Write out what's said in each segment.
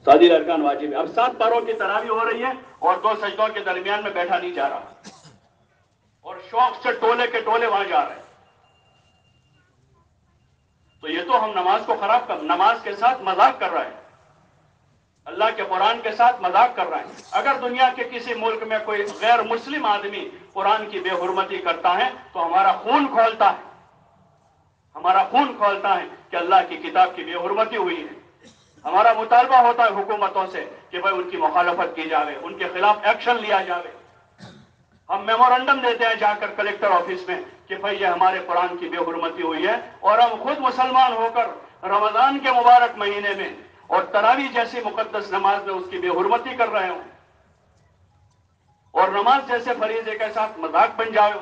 تعدیل ارکان واجب ہے. اب 7 پاروں کی تراویح ہو رہی ہے اور 2 سجدوں کے درمیان میں بیٹھا نہیں جا رہا اور شوق سے ٹولے کے ٹولے وہاں جا رہے ہیں. تو یہ تو ہم نماز کو خراب نماز کے ساتھ مذاق کر رہے ہیں, اللہ کے قرآن کے ساتھ مذاق کر رہے ہیں. اگر دنیا کے کسی ملک میں کوئی غیر مسلم آدمی قرآن کی بے حرمتی کرتا ہے تو ہمارا خون کھولتا ہے, ہمارا خون کھولتا ہے کہ اللہ کی کتاب کی بے حرمتی ہوئی ہے. ہمارا مطالبہ ہوتا ہے حکومتوں سے کہ بھائی ان کی مخالفت کی جاوے, ان کے خلاف ایکشن لیا جاوے. ہم میمورنڈم دیتے ہیں جا کر کلیکٹر آفس میں کہ بھائی یہ ہمارے قرآن کی بے حرمتی ہوئی ہے, اور ہم خود مسلمان ہو کر رمضان کے مبارک مہینے میں اور تراویح جیسی مقدس نماز میں اس کی بے حرمتی کر رہے ہوں, اور نماز جیسے فریضے کے ساتھ مذاق بن جائے.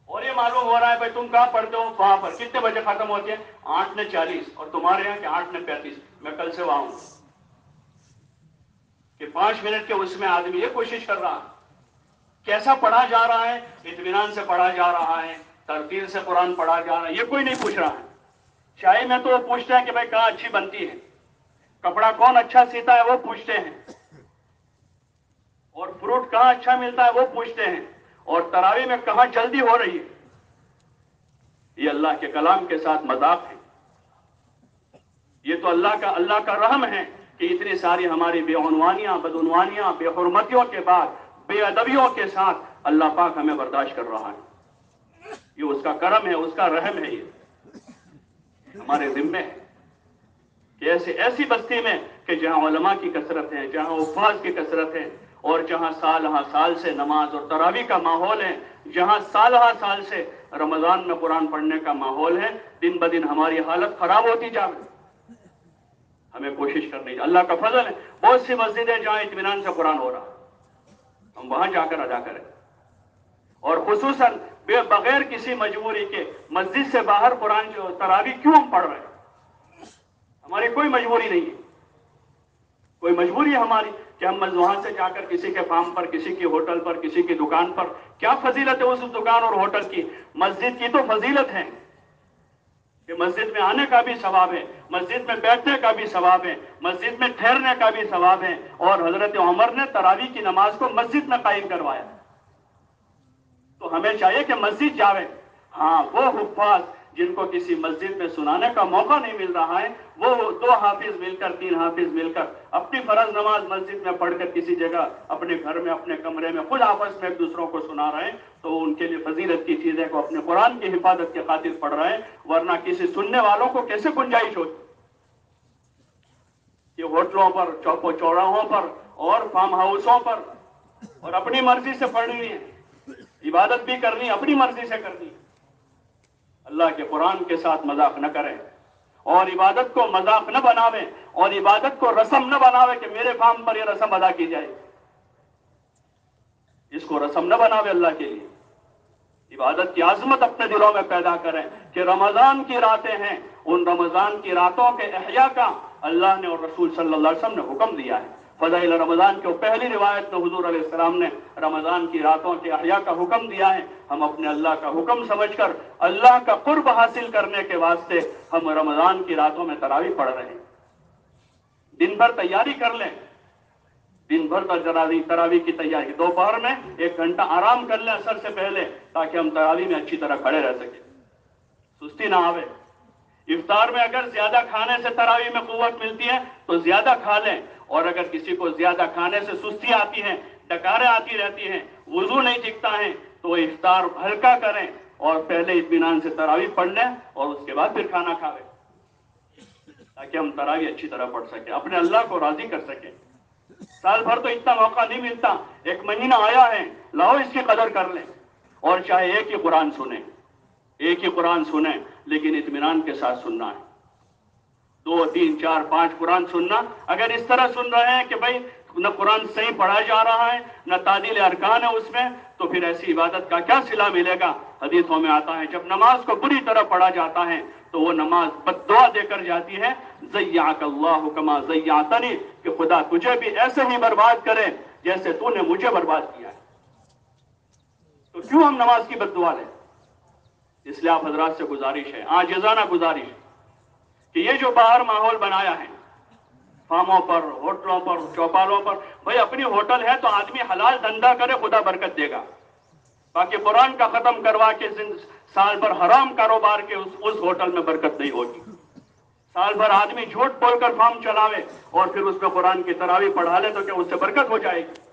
اور یہ معلوم ہو رہا ہے بھائی تم کہاں پڑھتے ہو, وہاں پر کتنے بجے ختم ہوتی ہے؟ 8:40, اور تمہارے یہاں کہ 8:35. میں کل سے وہاں ہوں کہ 5 منٹ کے اس میں آدمی یہ کوشش کر رہا کیسا پڑھا جا رہا ہے, اطمینان سے پڑھا جا رہا ہے, ترتیل سے قرآن پڑھا جا رہا ہے, یہ کوئی نہیں پوچھ رہا ہے. چائے میں تو وہ پوچھتے ہیں کہ بھائی کہاں اچھی بنتی ہے, کپڑا کون اچھا سیتا ہے وہ پوچھتے ہیں, اور فروٹ کہاں اچھا ملتا ہے وہ پوچھتے ہیں, اور تراویح میں کہاں جلدی ہو رہی ہے. یہ اللہ کے کلام کے ساتھ مذاق ہے. یہ تو اللہ کا رحم ہے کہ اتنی ساری ہماری بے عنوانیاں, بدعنوانیاں, بے حرمتیوں کے بعد, بے ادبیوں کے ساتھ اللہ پاک ہمیں برداشت کر رہا ہے. یہ اس کا کرم ہے, اس کا رحم ہے. یہ ہمارے ذمے ہے کہ ایسی بستی میں کہ جہاں علماء کی کثرت ہے, جہاں حفاظ کی کثرت ہے, اور جہاں سال سے نماز اور تراویح کا ماحول ہے, جہاں سال سے رمضان میں قرآن پڑھنے کا ماحول ہے, دن بدن ہماری حالت خراب ہوتی جا رہی. ہمیں کوشش کرنی ہے, اللہ کا فضل ہے, بہت سی مسجدیں جہاں اطمینان سے قرآن ہو رہا, ہم وہاں جا کر ادا کریں. اور خصوصاً بغیر کسی مجبوری کے مسجد سے باہر قرآن جو تراویح کیوں ہم پڑھ رہے ہیں؟ ہماری کوئی مجبوری نہیں ہے, کوئی مجبوری ہے ہماری کہ ہم وہاں سے جا کر کسی کے فارم پر, کسی کی ہوٹل پر, کسی کی دکان پر. کیا فضیلت ہے اس دکان اور ہوٹل کی؟ مسجد کی تو فضیلت ہے کہ مسجد میں آنے کا بھی ثواب ہے, مسجد میں بیٹھنے کا بھی ثواب ہے, مسجد میں ٹھہرنے کا بھی ثواب ہے. اور حضرت عمر نے تراویح کی نماز کو مسجد میں قائم کروایا. تو ہمیں چاہیے کہ مسجد جاویں. ہاں, وہ حفاظ جن کو کسی مسجد میں سنانے کا موقع نہیں مل رہا ہے, وہ 2 حافظ مل کر, 3 حافظ مل کر اپنی فرض نماز مسجد میں پڑھ کر کسی جگہ اپنے گھر میں, اپنے کمرے میں خود آپس میں ایک دوسروں کو سنا رہے ہیں, تو ان کے لیے فضیلت کی چیزیں کو اپنے قرآن کی حفاظت کے خاطر پڑھ رہے ہیں. ورنہ کسی سننے والوں کو کیسے گنجائش ہوتی؟ یہ ہوٹلوں پر, چوکوں چوراہوں پر اور فارم ہاؤسوں پر, اور اپنی مرضی سے پڑھنی ہے, عبادت بھی کرنی اپنی مرضی سے کرنی. اللہ کے قرآن کے ساتھ مذاق نہ کریں, اور عبادت کو مذاق نہ بناویں, اور عبادت کو رسم نہ بناویں کہ میرے فارم پر یہ رسم ادا کی جائے. اس کو رسم نہ بناویں اللہ کے لیے. عبادت کی عظمت اپنے دلوں میں پیدا کریں کہ رمضان کی راتیں ہیں, ان رمضان کی راتوں کے احیاء کا اللہ نے اور رسول صلی اللہ علیہ وسلم نے حکم دیا ہے. فضائل رمضان کے پہلی روایت میں حضور علیہ السلام نے رمضان کی راتوں کے احیاء کا حکم دیا ہے. ہم اپنے اللہ کا حکم سمجھ کر اللہ کا قرب حاصل کرنے کے واسطے ہم رمضان کی راتوں میں تراویح پڑھ رہے ہیں. دن بھر تیاری کر لیں, دن بھر تراویح کی تیاری, دوپہر میں 1 گھنٹہ آرام کر لیں عصر سے پہلے, تاکہ ہم تراویح میں اچھی طرح کھڑے رہ سکیں, سستی نہ آوے. افطار میں اگر زیادہ کھانے سے تراویح میں قوت ملتی ہے تو زیادہ کھا لیں, اور اگر کسی کو زیادہ کھانے سے سستی آتی ہے, ڈکاریں آتی رہتی ہیں, وضو نہیں ٹکتا ہے, تو وہ افطار ہلکا کریں اور پہلے اطمینان سے تراویح پڑھ لیں, اور اس کے بعد پھر کھانا کھاویں, تاکہ ہم تراویح اچھی طرح پڑھ سکیں, اپنے اللہ کو راضی کر سکیں. سال بھر تو اتنا موقع نہیں ملتا, 1 مہینہ آیا ہے, لاؤ اس کی قدر کر لیں. اور چاہے ایک ہی قرآن سنیں, ایک ہی قرآن سنیں, لیکن اطمینان کے ساتھ سننا ہے. 2, 3, 4, 5 قرآن سننا. اگر اس طرح سن رہے ہیں کہ بھائی نہ قرآن صحیح پڑھا جا رہا ہے, نہ تعدیل ارکان ہے اس میں, تو پھر ایسی عبادت کا کیا صلہ ملے گا؟ حدیثوں میں آتا ہے جب نماز کو بری طرح پڑھا جاتا ہے تو وہ نماز بد دعا دے کر جاتی ہے, ضیعک اللہ کما ضیعتنی, کہ خدا تجھے بھی ایسے ہی برباد کرے جیسے تو نے مجھے برباد کیا ہے. تو کیوں ہم نماز کی بد دعا لیں؟ اس لیے آپ حضرات سے گزارش ہے, عاجزانہ گزارش ہے, کہ یہ جو باہر ماحول بنایا ہے, فارموں پر، ہوٹلوں پر، چوپالوں پر. بھائی اپنی ہوٹل ہے تو آدمی حلال دھندا کرے، خدا برکت دے گا. باقی قرآن کا ختم کروا کے سال بھر حرام کاروبار کے اس ہوٹل میں برکت نہیں ہوگی. سال بھر آدمی جھوٹ بول کر فارم چلاوے اور پھر اس میں قرآن کی تراویح پڑھا لے تو کیا اس سے برکت ہو جائے گی؟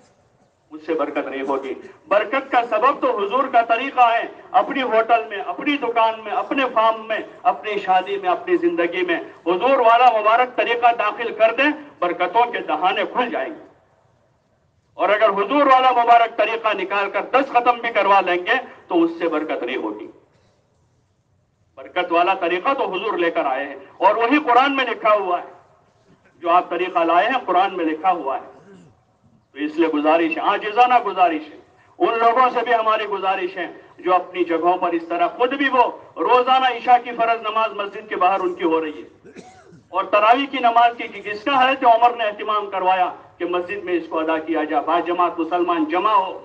اس سے برکت نہیں ہوگی. برکت کا سبب تو حضور کا طریقہ ہے. اپنی ہوٹل میں، اپنی دکان میں، اپنے فارم میں، اپنی شادی میں، اپنی زندگی میں حضور والا مبارک طریقہ داخل کر دیں، برکتوں کے دہانے کھل جائیں گے. اور اگر حضور والا مبارک طریقہ نکال کر 10 ختم بھی کروا لیں گے تو اس سے برکت نہیں ہوگی. برکت والا طریقہ تو حضور لے کر آئے ہیں اور وہی قرآن میں لکھا ہوا ہے. جو آپ طریقہ لائے ہیں قرآن میں لکھا ہوا ہے. تو اس لیے گزارش ہے، عاجزانہ گزارش ہے، ان لوگوں سے بھی ہماری گزارش ہے جو اپنی جگہوں پر اس طرح خود بھی وہ روزانہ عشاء کی فرض نماز مسجد کے باہر ان کی ہو رہی ہے اور تراویح کی نماز کی جس کا حضرت عمر نے اہتمام کروایا کہ مسجد میں اس کو ادا کیا جائے، باجماعت مسلمان جمع ہو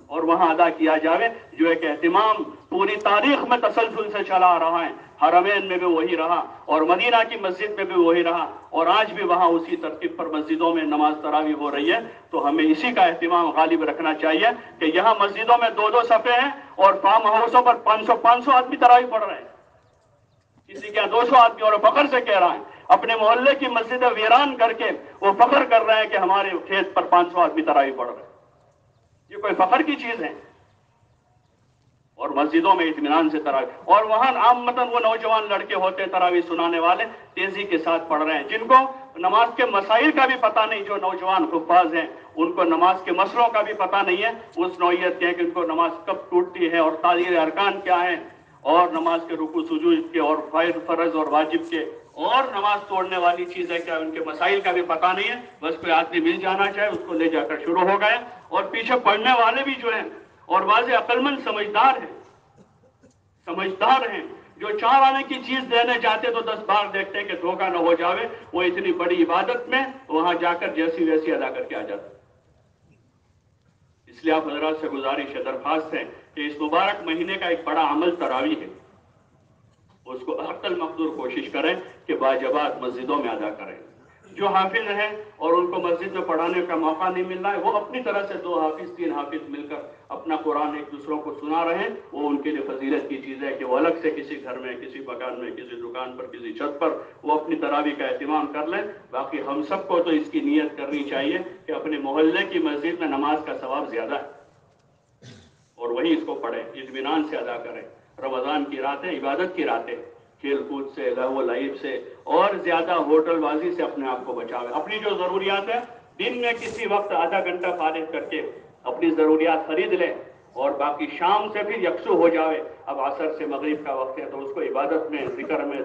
اور وہاں ادا کیا جاوے، جو ایک اہتمام پوری تاریخ میں تسلسل سے چلا آ رہا ہے. حرمین میں بھی وہی رہا اور مدینہ کی مسجد میں بھی وہی رہا اور آج بھی وہاں اسی ترتیب پر مسجدوں میں نماز تراویح ہو رہی ہے. تو ہمیں اسی کا اہتمام غالب رکھنا چاہیے کہ یہاں مسجدوں میں 2-2 صفیں ہیں اور فارم ہاؤسوں پر 500 آدمی تراویح پڑھ رہے ہیں. کسی کے 200 آدمی اور فخر سے کہہ رہا ہے، اپنے محلے کی مسجد ویران کر کے وہ فخر کر رہے ہیں کہ ہمارے کھیت پر 500 آدمی تراویح پڑھ رہے ہیں. یہ کوئی فخر کی چیز ہے؟ اور مسجدوں میں اطمینان سے تراویح، اور وہاں عامتاً وہ نوجوان لڑکے ہوتے تراویح سنانے والے تیزی کے ساتھ پڑھ رہے ہیں جن کو نماز کے مسائل کا بھی پتہ نہیں. جو نوجوان حفاظ ہیں ان کو نماز کے مسئلوں کا بھی پتہ نہیں ہے، اس نوعیت کے کہ ان کو نماز کب ٹوٹتی ہے اور تعزیر ارکان کیا ہیں اور نماز کے رکوع سجود کے اور فرض اور واجب کے اور نماز توڑنے والی چیزیں کیا، ان کے مسائل کا بھی پتہ نہیں ہے. بس کوئی آدمی مل جانا چاہے اس کو لے جا کر شروع ہو گئے اور پیچھے پڑھنے والے بھی جو ہیں اور واضح عقلمند سمجھدار ہیں جو 4 آنے کی چیز دینے جاتے تو 10 بار دیکھتے ہیں کہ دھوکہ نہ ہو جاوے. وہ اتنی بڑی عبادت میں وہاں جا کر جیسی ویسی ادا کر کے آ جاتے. اس لیے آپ حضرات سے گزارش ہے، درخواست ہے کہ اس مبارک مہینے کا ایک بڑا عمل تراویح ہے، اس کو عقل مقدور کوشش کریں کہ باجماعت مسجدوں میں ادا کریں. جو حافظ ہیں اور ان کو مسجد میں پڑھانے کا موقع نہیں مل رہا ہے وہ اپنی طرح سے 2 حافظ 3 حافظ مل کر اپنا قرآن ایک دوسروں کو سنا رہے ہیں. وہ ان کے لیے فضیلت کی چیز ہے کہ وہ الگ سے کسی گھر میں، کسی مکان میں، کسی دکان پر، کسی چھت پر وہ اپنی تراویح کا اہتمام کر لیں. باقی ہم سب کو تو اس کی نیت کرنی چاہیے کہ اپنے محلے کی مسجد میں نماز کا ثواب زیادہ ہے اور وہی اس کو پڑھیں، اطمینان سے ادا کریں. رمضان کی راتیں عبادت کی راتیں، کھیل کود سے، لہو و لعب سے اور زیادہ ہوٹل بازی سے اپنے آپ کو بچاویں. اپنی جو ضروریات ہیں دن میں کسی وقت آدھا گھنٹہ فارغ کر کے اپنی ضروریات خرید لیں اور باقی شام سے پھر یکسو ہو جاوے. اب عصر سے مغرب کا وقت ہے تو اس کو عبادت میں، ذکر میں،